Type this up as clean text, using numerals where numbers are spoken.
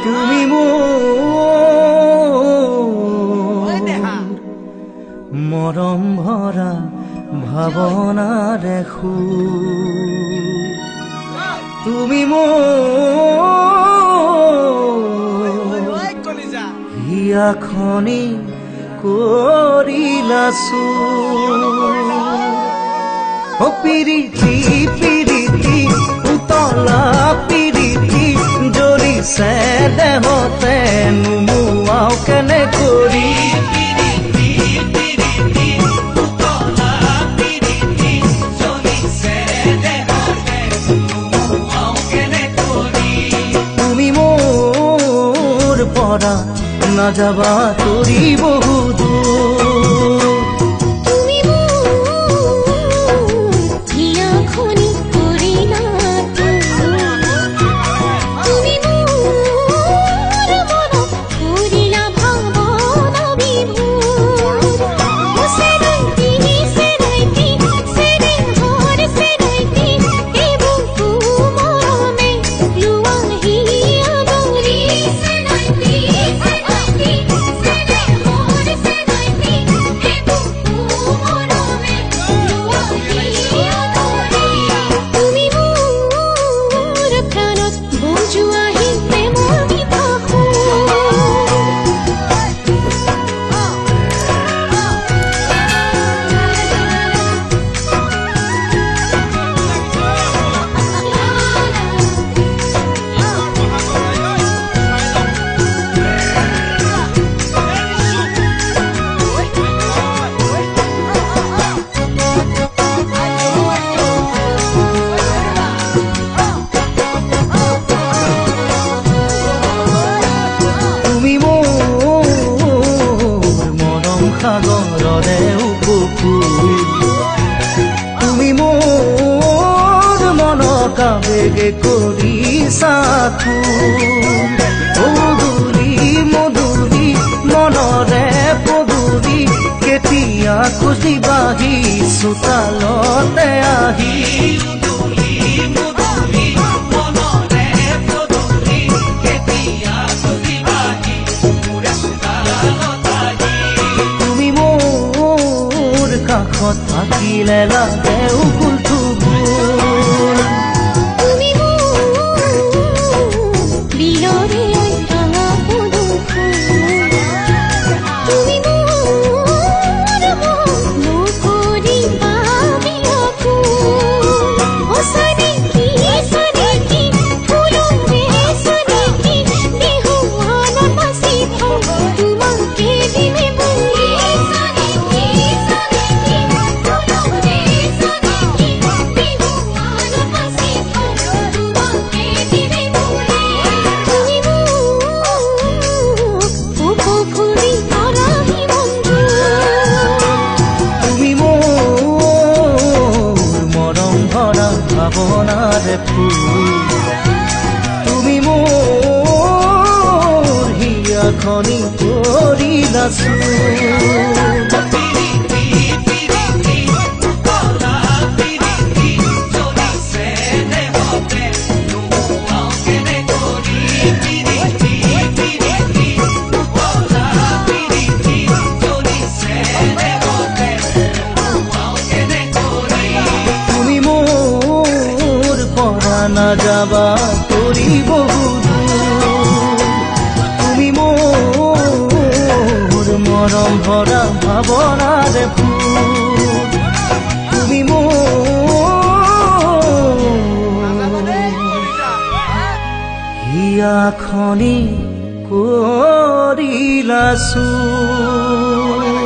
তুমি মোৰ মৰম ভৰা ভাৱনাৰে সুৰ তুমি মোৰ হিয়াখনি কৰিলা চুৰ পিৰিতি পিৰিতি উতলা পিৰিতি জ্বলিছে দেহতে নুমুৱাও কেনে কৰি তুমি মোৰ পৰা নাযাবা তৰি বহুদূৰ সাগৰৰে উপকূল তুমি মোৰ মনক আবেগে কৰিছা মধুৰী মধুৰী মনৰে পদুৰী কেতিয়া খুজিবাহি চোতালতে আহি কাষত থাকিলে লাগে উকুল থুবুল তুমি বিলৰে ৰঙা পদুম তুমি মুখৰি পাবিলকু অসানেকি সানেকি ফুলৰে সানেকি বিহুৱানত বাচি থওঁ তোমাকে দিনে বুলি ভাৱনাৰে ফুল তুমি মোৰ হিয়াখনি কৰিলা চুৰ নাযাবা তৰি বহুদূৰ তুমি মোৰ মৰম ভৰা ভাৱনাৰে ফুল তুমি মোৰ হিয়াখনি কৰিলা চুৰ